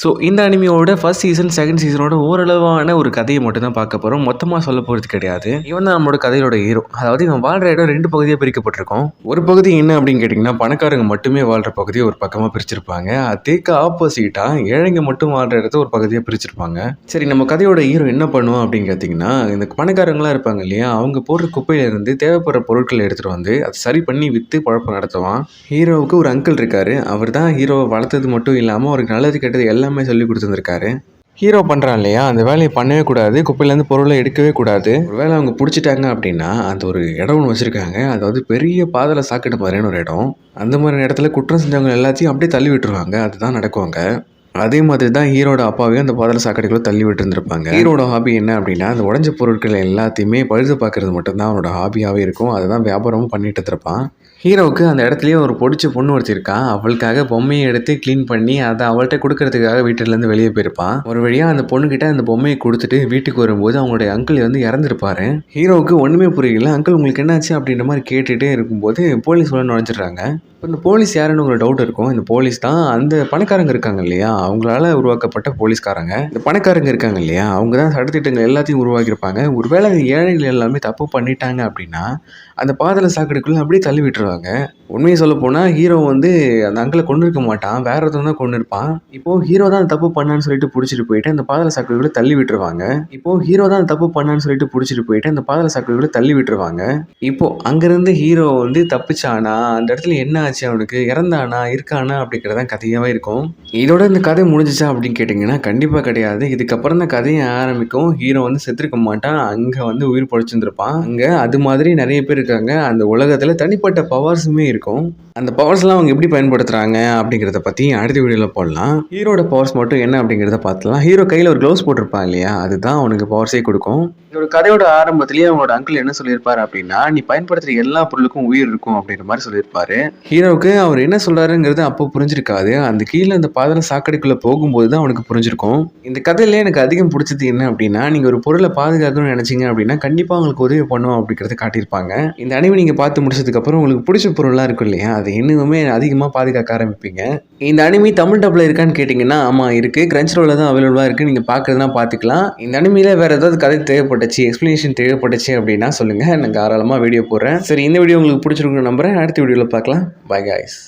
So இந்த அனிமியோட first season, second சீசனோட ஓரளவான ஒரு கதையை மட்டும் தான் பார்க்க போகிறோம். மொத்தமாக சொல்ல போகிறது கிடையாது. இவன் தான் நம்மளோட கதையோட ஹீரோ. அதாவது இவன் வாழ்கிற இடம் 2 பகுதியாக பிரிக்கப்பட்டிருக்கும். ஒரு பகுதி என்ன அப்படின்னு கேட்டிங்கன்னா, பணக்காரங்க மட்டுமே வாழ்கிற பகுதியை ஒரு பக்கமாக பிரிச்சிருப்பாங்க. அதேக்கு ஆப்போசிட்டாக ஏழைங்க மட்டும் வாழ்கிற இடத்த ஒரு பகுதியாக பிரிச்சிருப்பாங்க. சரி, நம்ம கதையோட ஹீரோ என்ன பண்ணுவோம் அப்படின்னு பார்த்தீங்கன்னா, இந்த பணக்காரங்களாம் இருப்பாங்க இல்லையா, அவங்க போடுற குப்பையிலேருந்து தேவைப்படுற பொருட்களை எடுத்துகிட்டு வந்து அதை சரி பண்ணி விற்று பழப்பம் நடத்துவான். ஹீரோவுக்கு ஒரு அங்கிள் இருக்காரு. அவர் தான் ஹீரோவை வளர்த்தது மட்டும் இல்லாமல் அவருக்கு நல்லது கெட்டது எல்லாமே சொல்லி கொடுத்துருக்காரு. ஹீரோ பண்ணுறான் இல்லையா, அந்த வேலையை பண்ணவே கூடாது, குப்பையிலேருந்து பொருளை எடுக்கவே கூடாது. ஒரு வேலை அவங்க பிடிச்சிட்டாங்க அப்படின்னா அந்த ஒரு இடம் ஒன்று வச்சுருக்காங்க. அதாவது பெரிய பாதலை சாக்கடை மாதிரியான ஒரு இடம். அந்த மாதிரி இடத்துல குற்றம் செஞ்சவங்க எல்லாத்தையும் அப்படியே தள்ளி விட்டுருவாங்க. அதுதான் நடக்குவாங்க. அதே மாதிரி தான் ஹீரோட அப்பாவையும் அந்த பாதாள சாக்கடைக்குள்ள தள்ளி விட்டு இருந்திருப்பாங்க. ஹீரோட ஹாபி என்ன அப்படின்னா, அந்த உடஞ்ச பொருட்கள் எல்லாத்தையுமே பழுது பார்க்கறது மட்டும்தான் அவனோட ஹாபியாகவே இருக்கும். அதை தான் வியாபாரமும் பண்ணிட்டு இருப்பான். ஹீரோவுக்கு அந்த இடத்துலயே ஒரு பிடிச்ச பொண்ணு ஒருத்திருக்கா. அவளுக்காக பொம்மையை எடுத்து க்ளீன் பண்ணி அதை அவள்கிட்ட கொடுக்கறதுக்காக வீட்டிலேருந்து வெளியே போயிருப்பான். ஒரு வழியாக அந்த பொண்ணுக்கிட்ட அந்த பொம்மையை கொடுத்துட்டு வீட்டுக்கு வரும்போது அவங்களுடைய அங்கிள் வந்து இறந்துருப்பாரு. ஹீரோவுக்கு ஒன்றுமே புரியல. அங்கிள் உங்களுக்கு என்னாச்சு அப்படின்ற மாதிரி கேட்டுகிட்டே இருக்கும்போது போலீஸ் உள்ள நுழைஞ்சிடுறாங்க. இப்போ இந்த போலீஸ் யாருன்னு உங்களுக்கு டவுட் இருக்கும். இந்த போலீஸ் தான் அந்த பணக்காரங்க இருக்காங்க இல்லையா, அவங்களால உருவாக்கப்பட்ட போலீஸ்காரங்க. இந்த பணக்காரங்க இருக்காங்க இல்லையா, அவங்க தான் சட்டத்திட்டங்கள் எல்லாத்தையும் உருவாக்கியிருப்பாங்க. ஒருவேளை ஏழைகள் எல்லாமே தப்பு பண்ணிட்டாங்க அப்படின்னா அந்த பாதாள சாக்கடைக்குள்ளே அப்படியே தள்ளி விட்டுருவாங்க. உண்மையை சொல்ல போனால் ஹீரோ வந்து அந்த அங்கிளை கொண்டு இருக்க மாட்டான், வேற ஒருத்தன் தான் கொண்டு இருப்பான். இப்போது ஹீரோ தான் தப்பு பண்ணான்னு சொல்லிட்டு பிடிச்சிட்டு போயிட்டு அந்த பாதாள சாக்கடைக்குள்ளே தள்ளி விட்டுருவாங்க. இப்போது ஹீரோ தான் தப்பு பண்ணான்னு சொல்லிட்டு பிடிச்சிட்டு போயிட்டு அந்த பாதாள சாக்கடைக்குள்ளே தள்ளி விட்டுருவாங்க. இப்போது அங்கேருந்து ஹீரோ வந்து தப்பிச்சானா, அந்த இடத்துல என்ன ஆச்சு, அவனுக்கு இறந்தானா இருக்கானா அப்படிங்கிறதான் கதையாகவே இருக்கும். இதோட இந்த கதை முடிஞ்சிச்சா அப்படின்னு கேட்டிங்கன்னா கண்டிப்பாக கிடையாது. இதுக்கப்புறம் தான் கதையை ஆரம்பிக்கும். ஹீரோ வந்து செத்துருக்க மாட்டான், அங்கே வந்து உயிர் பொழைச்சிருந்துருப்பான். அங்கே அது மாதிரி நிறைய பேர் இருக்காங்க. அந்த உலகத்தில் தனிப்பட்ட பவர்ஸுமே இருக்கும். அந்த பவர்ஸ்லாம் அவங்க எப்படி பயன்படுத்துகிறாங்க அப்படிங்கிறத பற்றி அடுத்த வீடியோவில் போடலாம். ஹீரோட பவர்ஸ் மட்டும் என்ன அப்படிங்கிறத பார்த்துலாம். ஹீரோ கையில் ஒரு க்ளவுஸ் போட்டிருப்பான் இல்லையா, அதுதான் அவனுக்கு பவர்ஸே கொடுக்கும். இதோட கதையோட ஆரம்பத்திலேயே அவங்களோட அங்கிள் என்ன சொல்லியிருப்பாரு அப்படின்னா, நீ பயன்படுத்துகிற எல்லா பொருளுக்கும் உயிர் இருக்கும் அப்படின்ற மாதிரி சொல்லியிருப்பாரு. ஹீரோவுக்கு அவர் என்ன சொல்கிறாருங்கிறது அப்போ புரிஞ்சிருக்காது. அந்த கீழே அந்த பாதாள சாக்கடைக்குள்ளே போகும்போது தான் அவனுக்கு புரிஞ்சிருக்கும். இந்த கதையில எனக்கு அதிகம் பிடிச்சது என்ன அப்படின்னா, நீங்கள் ஒரு பொருளை பாதுகாக்கணும்னு நினச்சிங்க அப்படின்னா கண்டிப்பாக உங்களுக்கு உதவி பண்ணும் அப்படிங்கிறத காட்டியிருப்பாங்க. இந்த அனிமே நீங்கள் பார்த்து முடிச்சதுக்கப்புறம் உங்களுக்கு பிடிச்ச பொருள்லாம் இருக்கும் இல்லையா, அதை இன்னுமே அதிகமாக பாதுகாக்க ஆரம்பிப்பீங்க. இந்த அனிமே தமிழ் டப்பில் இருக்கான்னு கேட்டிங்கன்னா ஆமாம் இருக்குது. கிரன்ச்ரோவில் தான் அவைலபிளாக இருக்குது. நீங்கள் பார்க்குறதுனா பார்த்துக்கலாம். இந்த அனிமையில் வேறு ஏதாவது கதை தேவைப்பட்டுச்சு, எக்ஸ்ப்ளனேஷன் தேவைப்பட்டுச்சு அப்படின்னா சொல்லுங்கள், நான் தாராளமாக வீடியோ போடுறேன். சரி, இந்த வீடியோ உங்களுக்கு பிடிச்சிருக்குன்னு நம்புகிறேன். அடுத்த வீடியோவில் பார்க்கலாம். By guys.